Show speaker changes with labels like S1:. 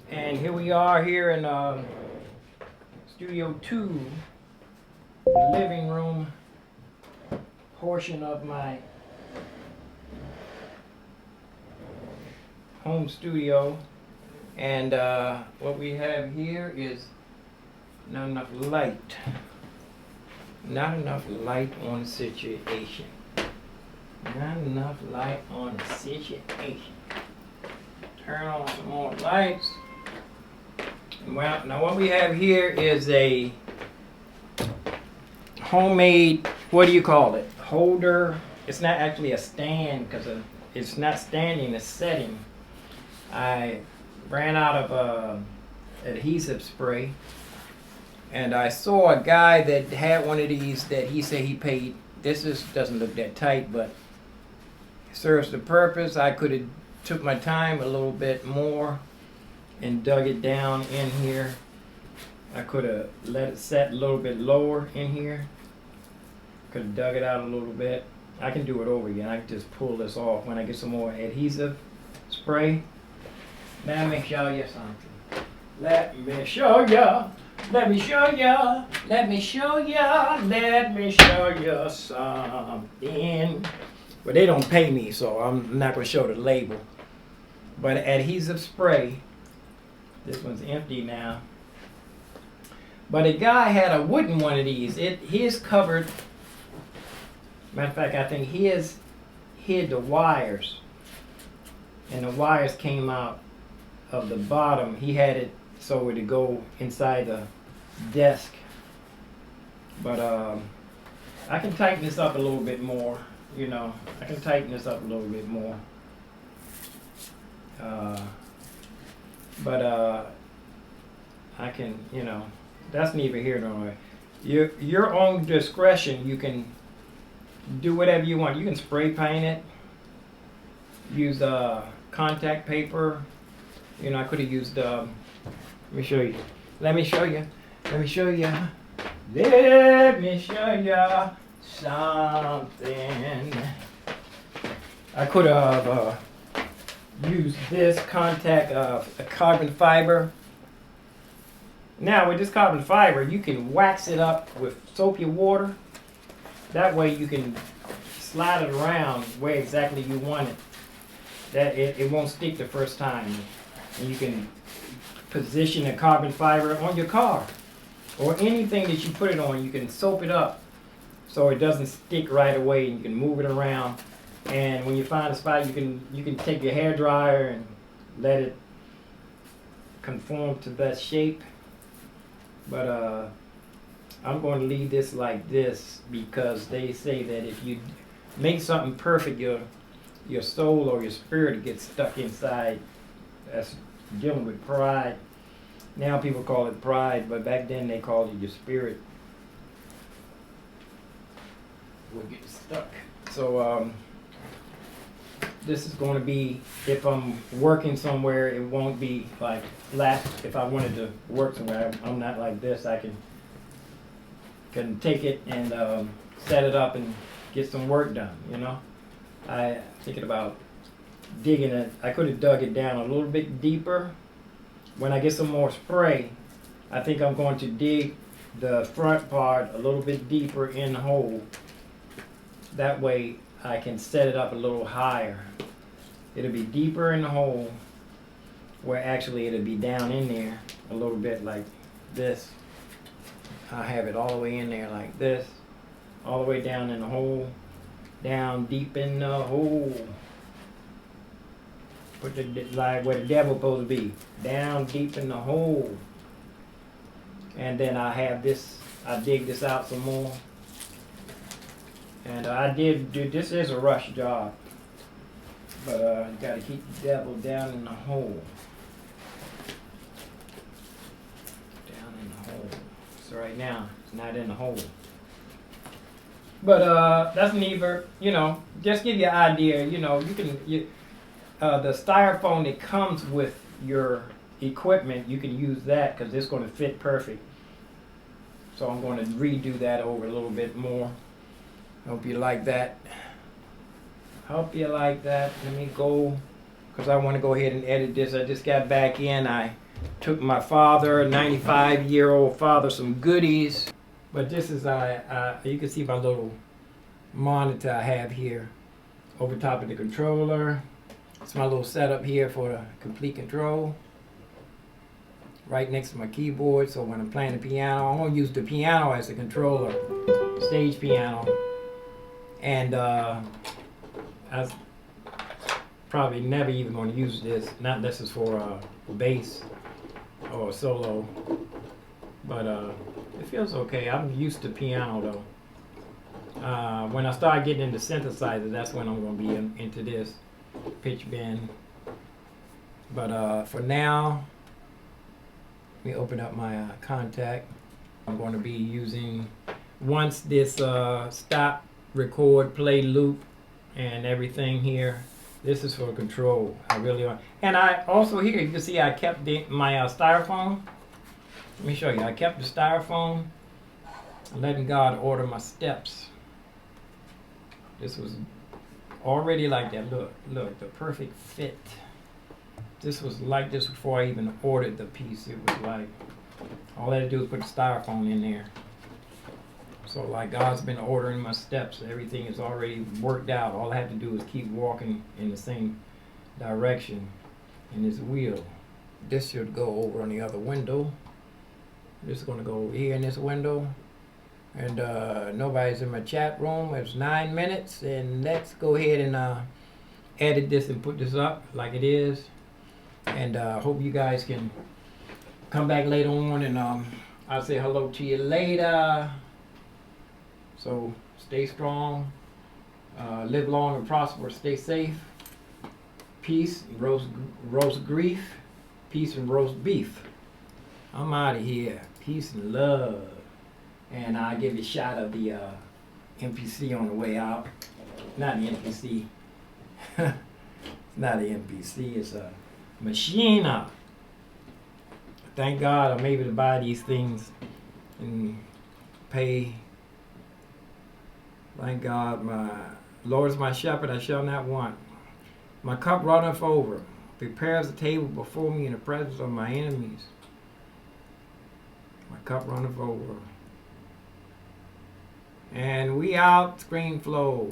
S1: And here we are here in Studio 2, the living room portion of my home studio. And what we have here is not enough light. Not enough light on the situation. Not enough light on the situation. Turn on some more lights. Well, now what we have here is a homemade, what do you call it? Holder. It's not actually a stand because it's not standing, it's setting. I ran out of adhesive spray, and I saw a guy that had one of these that he said he paid. This doesn't look that tight, but serves the purpose. I could have took my time a little bit more and dug it down in here. I could have let it set a little bit lower in here. Could have dug it out a little bit. I can do it over again. I can just pull this off when I get some more adhesive spray. Let me show you something. Let me show you. Let me show you. Let me show you. Let me show you something. But they don't pay me, so I'm not going to show the label. But adhesive spray. This one's empty now. But a guy had a wooden one of these. His covered. Matter of fact, I think his hid the wires. And the wires came out of the bottom. He had it so it would go inside the desk. But I can tighten this up a little bit more. You know, I can tighten this up a little bit more. But I can, you know, that's neither here nor there. Your own discretion, you can do whatever you want. You can spray paint it, use contact paper. You know, I could have used, let me show you. Let me show you. Let me show you. Let me show you something. I could have use this contact carbon fiber. Now with this carbon fiber, you can wax it up with soapy water. That way you can slide it around where exactly you want it. That it won't stick the first time. And you can position the carbon fiber on your car or anything that you put it on. You can soap it up so it doesn't stick right away, and you can move it around. And when you find a spot, you can take your hair dryer and let it conform to that shape. But I'm going to leave this like this because they say that if you make something perfect, your soul or your spirit gets stuck inside. That's dealing with pride. Now people call it pride, but back then they called it your spirit would get stuck. So this is going to be, if I'm working somewhere, it won't be like flat. If I wanted to work somewhere, I'm not like this. I can take it and set it up and get some work done, you know. I'm thinking about digging it. I could have dug it down a little bit deeper. When I get some more spray, I think I'm going to dig the front part a little bit deeper in the hole. That way I can set it up a little higher. It'll be deeper in the hole where actually it'll be down in there a little bit like this. I have it all the way in there like this, all the way down in the hole, down deep in the hole. Put the like where the devil supposed to be, down deep in the hole. And then I have this. I dig this out some more. And I did do, this is a rush job, but you got to keep the devil down in the hole. Down in the hole. So right now, it's not in the hole. But that's neither, you know, just give you an idea, you know, the styrofoam that comes with your equipment, you can use that because it's going to fit perfect. So I'm going to redo that over a little bit more. Hope you like that. Hope you like that. Let me go, because I want to go ahead and edit this. I just got back in. I Took my father, 95-year-old father, some goodies. But this is, you can see my little monitor I have here over top of the controller. It's my little setup here for the complete control. Right next to my keyboard, so when I'm playing the piano, I'm gonna use the piano as a controller, stage piano. And I was probably never even gonna use this. Not this is for bass or solo, but it feels okay. I'm used to piano though. When I start getting into synthesizer, that's when I'm gonna be into this pitch bend. But for now, let me open up my contact. I'm going to be using, once this stop, record, play, loop, and everything here. This is for control. I really want. And I also here, you can see I kept my styrofoam. Let me show you. I kept the styrofoam. Letting God order my steps. This was already like that. Look, the perfect fit. This was like this before I even ordered the piece. It was like, all I had to do was put the styrofoam in there. So like God's been ordering my steps. Everything is already worked out. All I have to do is keep walking in the same direction in this wheel. This should go over on the other window. This is going to go over here in this window. And nobody's in my chat room. It's 9 minutes. And let's go ahead and edit this and put this up like it is. And hope you guys can come back later on, and I'll say hello to you later. So stay strong, live long and prosper, stay safe. Peace and roast grief, peace and roast beef. I'm out of here. Peace and love. And I'll give you a shot of the NPC on the way out. Not an NPC. It's not an NPC, it's a Machina. Thank God I'm able to buy these things and pay. Thank God, my Lord is my shepherd, I shall not want. My cup runneth over. Prepares a table before me in the presence of my enemies. My cup runneth over. And we out, screen flow.